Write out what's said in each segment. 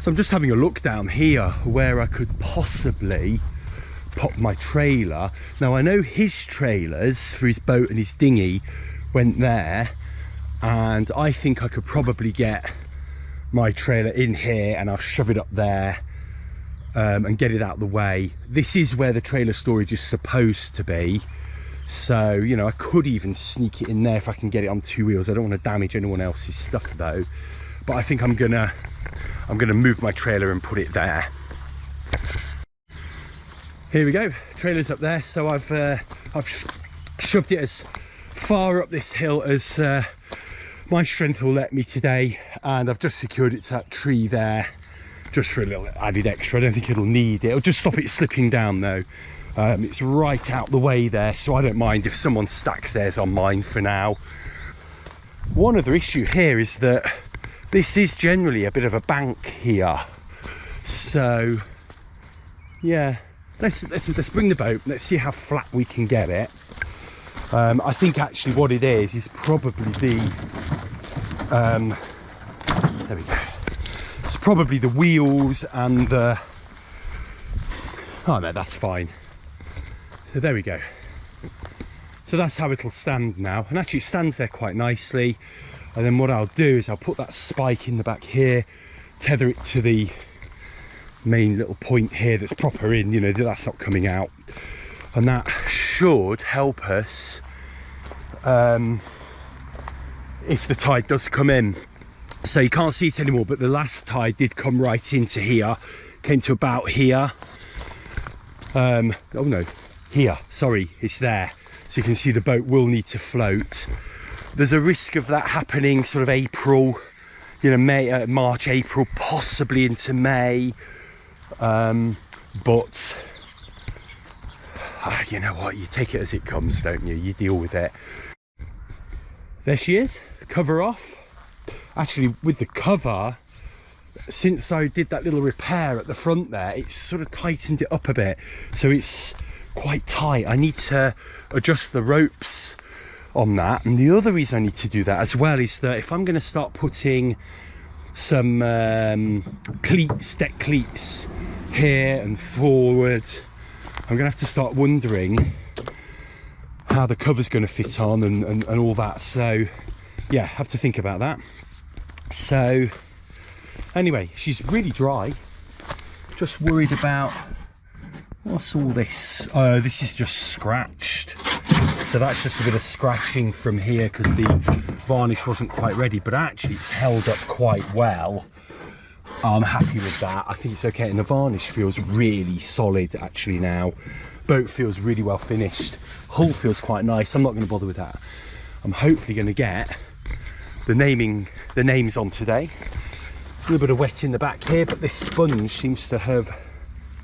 So I'm just having a look down here where I could possibly pop my trailer. Now I know his trailers for his boat and his dinghy went there, and I think I could probably get my trailer in here and I'll shove it up there and get it out of the way. This is where the trailer storage is supposed to be, so you know, I could even sneak it in there if I can get it on two wheels. I don't want to damage anyone else's stuff though, but I think I'm gonna move my trailer and put it there. Here we go, trailer's up there. So I've shoved it as far up this hill as my strength will let me today, and I've just secured it to that tree there just for a little added extra. I don't think it'll need it. It'll just stop it slipping down though. It's right out the way there, so I don't mind if someone stacks theirs on mine for now. One other issue here is that this is generally a bit of a bank here, so yeah, let's bring the boat, let's see how flat we can get it. I think actually what it is probably the there we go, it's probably the wheels and the, oh no, that's fine. So there we go. So that's how it'll stand now, and actually it stands there quite nicely. And then what I'll do is I'll put that spike in the back here, tether it to the main little point here that's proper in, you know, that's not coming out, and that should help us if the tide does come in. So you can't see it anymore, but the last tide did come right into here, came to about here. Oh no, here, sorry, it's there. So you can see the boat will need to float. There's a risk of that happening sort of April, you know, May, March, April, possibly into May. But you know what, you take it as it comes, don't you? You deal with it. There she is, cover off. Actually, with the cover, since I did that little repair at the front there, it's sort of tightened it up a bit, so it's quite tight. I need to adjust the ropes on that, and the other reason I need to do that as well is that if I'm going to start putting some cleats, deck cleats here and forward, I'm going to have to start wondering how the cover's going to fit on and all that. So yeah, have to think about that. So anyway, she's really dry. Just worried about, what's all this? Oh, this is just scratched. So that's just a bit of scratching from here because the varnish wasn't quite ready, but actually it's held up quite well. I'm happy with that. I think it's okay, and the varnish feels really solid actually now. Boat feels really well finished. Hull feels quite nice. I'm not going to bother with that. I'm hopefully going to get the names on today. A little bit of wet in the back here, but this sponge seems to have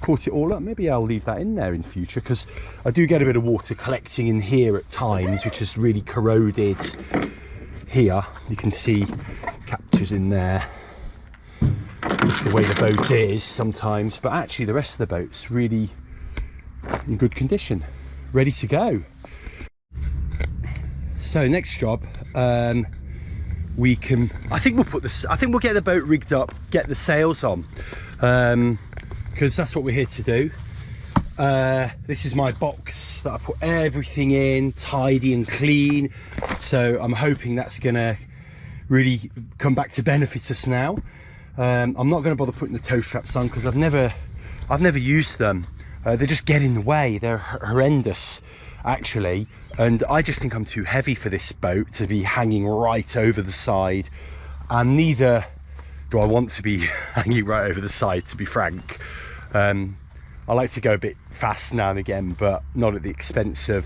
caught it all up. Maybe I'll leave that in there in future, because I do get a bit of water collecting in here at times, which has really corroded here. You can see captures in there. Just the way the boat is sometimes, but actually the rest of the boat's really in good condition, ready to go. So next job, we can, I think we'll get the boat rigged up, get the sails on, because that's what we're here to do. This is my box that I put everything in, tidy and clean, so I'm hoping that's gonna really come back to benefit us now. I'm not going to bother putting the tow straps on because I've never used them. They just get in the way. They're horrendous actually, and I just think I'm too heavy for this boat to be hanging right over the side, and neither do I want to be hanging right over the side, to be frank. I like to go a bit fast now and again, but not at the expense of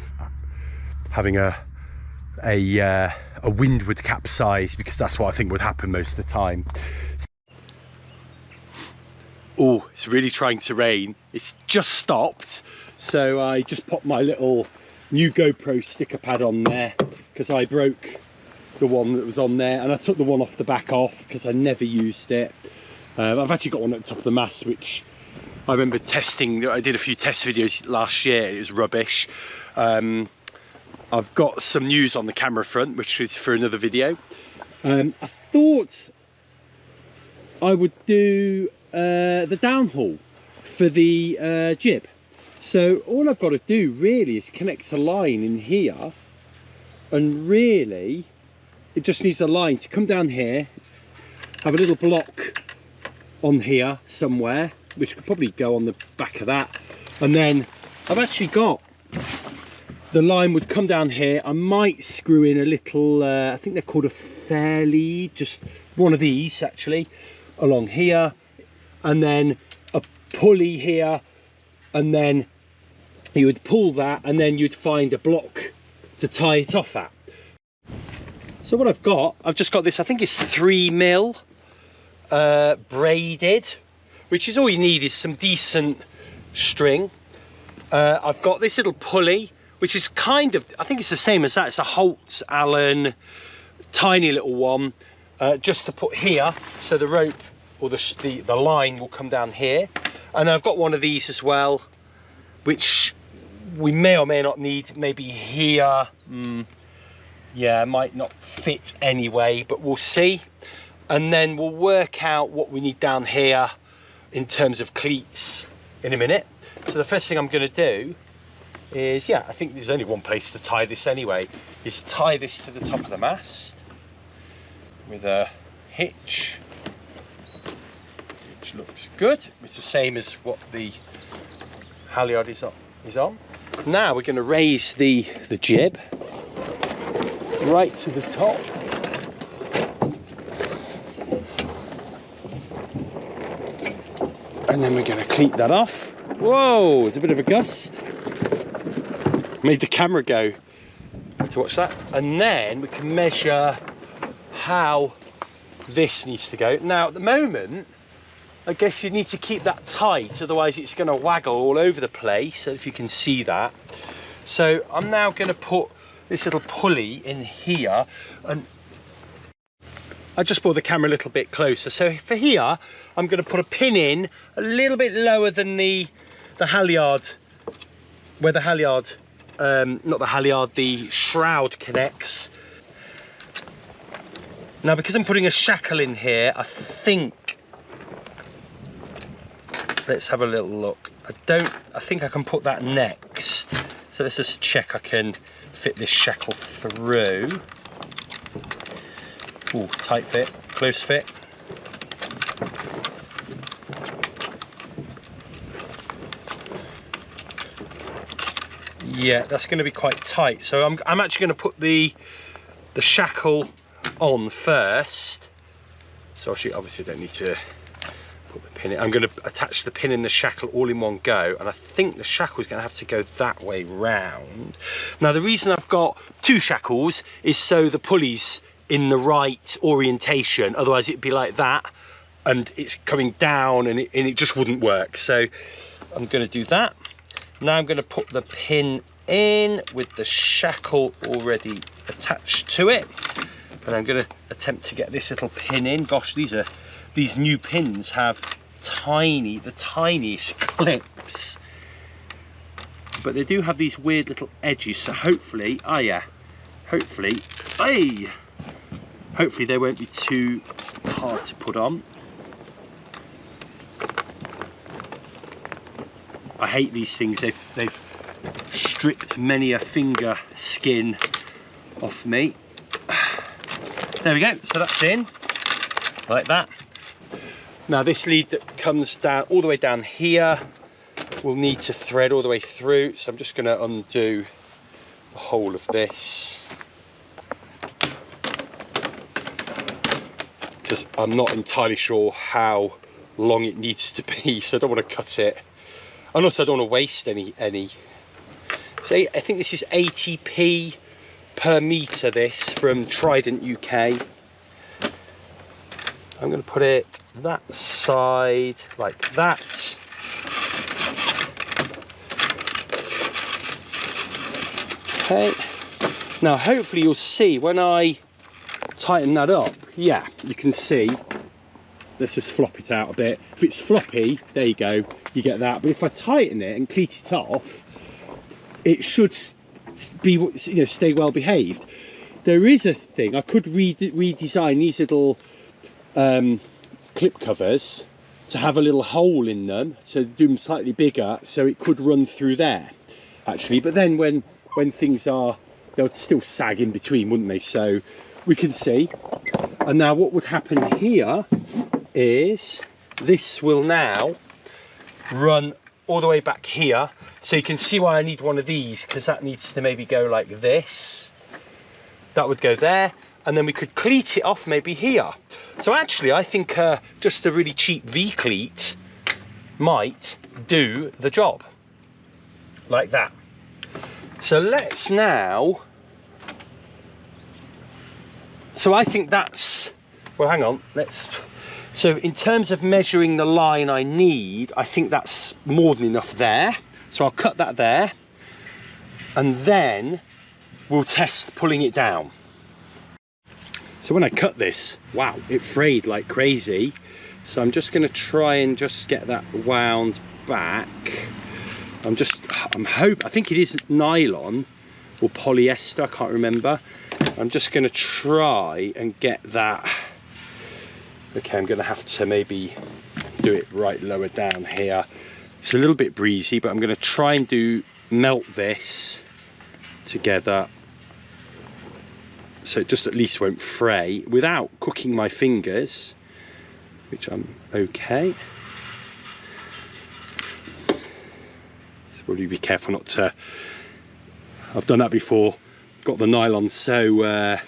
having a windward capsize, because that's what I think would happen most of the time. Oh, it's really trying to rain. It's just stopped, so I just popped my little new GoPro sticker pad on there because I broke the one that was on there, and I took the one off the back off because I never used it. I've actually got one at the top of the mast, which I remember testing. I did a few test videos last year. It was rubbish. I've got some news on the camera front, which is for another video. I thought I would do the downhaul for the jib. So all I've got to do really is connect a line in here, and really it just needs a line to come down here, have a little block on here somewhere, which could probably go on the back of that, and then I've actually got the line would come down here. I might screw in a little I think they're called a fair lead, just one of these actually, along here, and then a pulley here, and then you would pull that, and then you'd find a block to tie it off at. So what I've just got this, I think it's 3mm braided, which is all you need is some decent string. I've got this little pulley, which is kind of, I think it's the same as that. It's a Holt Allen, tiny little one, just to put here, so the rope or the line will come down here. And I've got one of these as well, which we may or may not need, maybe here. Yeah, it might not fit anyway, but we'll see. And then we'll work out what we need down here in terms of cleats in a minute. So the first thing I'm going to do is, yeah, I think there's only one place to tie this anyway, is tie this to the top of the mast with a hitch, which looks good. It's the same as what the halyard is on. Now we're going to raise the jib right to the top. And then we're going to cleat that off. Whoa, there's a bit of a gust. Made the camera go to watch that. And then we can measure how this needs to go. Now at the moment, I guess you need to keep that tight, otherwise it's going to waggle all over the place, if you can see that. So I'm now going to put this little pulley in here, and I just brought the camera a little bit closer. So for here, I'm going to put a pin in a little bit lower than the halyard, where the halyard, not the halyard, the shroud connects. Now because I'm putting a shackle in here, I think, let's have a little look. I think I can put that next. So let's just check I can fit this shackle through. Ooh, tight fit, close fit. Yeah, that's going to be quite tight. So I'm actually going to put the shackle on first. So obviously I don't need to put the pin in. I'm going to attach the pin and the shackle all in one go, and I think the shackle is going to have to go that way round. Now the reason I've got two shackles is so the pulley's in the right orientation, otherwise it'd be like that and it's coming down and it just wouldn't work. So I'm going to do that. Now I'm going to put the pin in with the shackle already attached to it, and I'm going to attempt to get this little pin in. Gosh, these new pins have the tiniest clips, but they do have these weird little edges, so hopefully, hopefully they won't be too hard to put on. I hate these things. They've stripped many a finger skin off me. There we go. So that's in like that. Now this lead that comes down all the way down here will need to thread all the way through. So I'm just going to undo the whole of this, because I'm not entirely sure how long it needs to be, so I don't want to cut it. And also I don't want to waste any. So I think this is 80p per metre, this, from Trident UK. I'm going to put it that side like that. Okay. Now hopefully you'll see when I tighten that up, yeah, you can see. Let's just flop it out a bit. If it's floppy, there you go, you get that. But if I tighten it and cleat it off, it should be, you know, stay well behaved. There is a thing, I could redesign these little clip covers to have a little hole in them, so do them slightly bigger, so it could run through there actually. But then when things are, they'll still sag in between, wouldn't they? So we can see. And now what would happen here is this will now run all the way back here. So you can see why I need one of these, because that needs to maybe go like this. That would go there, and then we could cleat it off maybe here. So actually I think just a really cheap V-cleat might do the job, like that. So let's now, so I think that's, well hang on, so in terms of measuring the line I need, I think that's more than enough there. So I'll cut that there, and then we'll test pulling it down. So when I cut this, wow, it frayed like crazy. So I'm just gonna try and just get that wound back. I think it is nylon or polyester, I can't remember. I'm just gonna try and get that. Okay, I'm gonna have to maybe do it right lower down here. It's a little bit breezy, but I'm gonna try and melt this together so it just at least won't fray without cooking my fingers, which I'm okay. So probably be careful not to, I've done that before, got the nylon so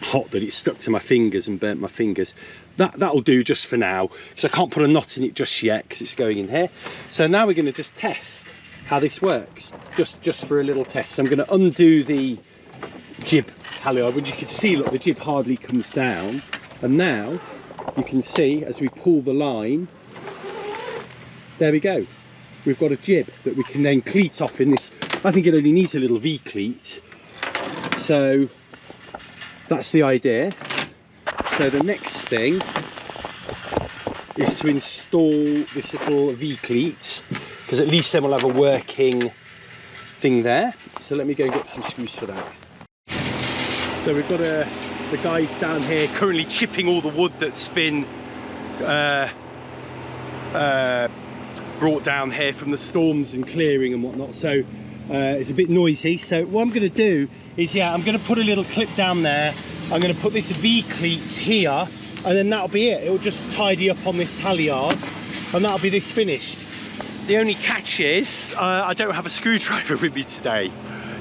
hot that it stuck to my fingers and burnt my fingers. That'll do just for now, because I can't put a knot in it just yet because it's going in here. So now we're going to just test how this works, just for a little test. So I'm going to undo the jib halyard, which you can see, look, the jib hardly comes down, and now you can see as we pull the line, there we go, we've got a jib that we can then cleat off in this. I think it only needs a little V-cleat, so that's the idea. So the next thing is to install this little V-cleat, because at least then we'll have a working thing there. So let me go and get some screws for that. So we've got the guys down here currently chipping all the wood that's been brought down here from the storms and clearing and whatnot. So it's a bit noisy. So what I'm going to do is, yeah, I'm going to put a little clip down there. I'm going to put this V-cleat here, and then that'll be it. It'll just tidy up on this halyard, and that'll be this finished. The only catch is I don't have a screwdriver with me today.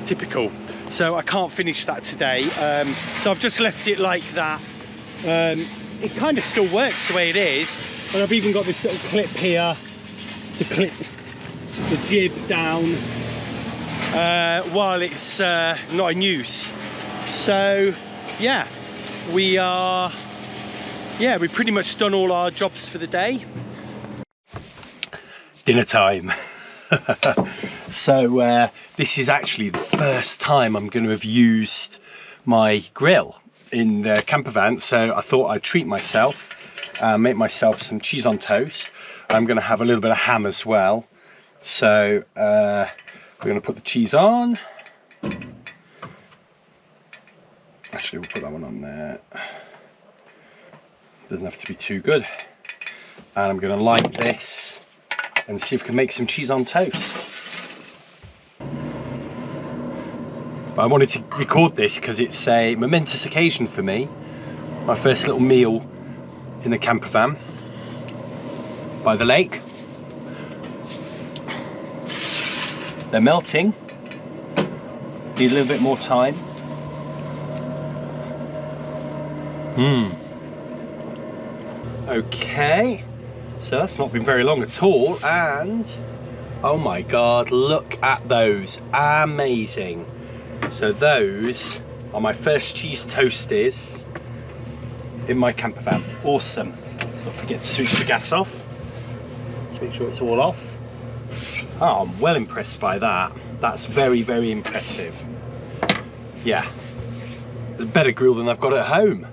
Typical. So I can't finish that today. So I've just left it like that. It kind of still works the way it is, and I've even got this little clip here to clip the jib down while it's not in use. So yeah, we've pretty much done all our jobs for the day. Dinner time. So this is actually the first time I'm going to have used my grill in the camper van, so I thought I'd treat myself, make myself some cheese on toast. I'm going to have a little bit of ham as well. So we're going to put the cheese on. Actually, we'll put that one on there. Doesn't have to be too good. And I'm going to light this and see if we can make some cheese on toast. But I wanted to record this because it's a momentous occasion for me. My first little meal in the camper van by the lake. They're melting. Need a little bit more time. Okay, so that's not been very long at all, and oh my god, look at those, amazing. So those are my first cheese toasties in my camper van. Awesome. Let's not forget to switch the gas off. Let's make sure it's all off. Oh, I'm well impressed by that. That's very, very impressive. Yeah, it's a better grill than I've got at home.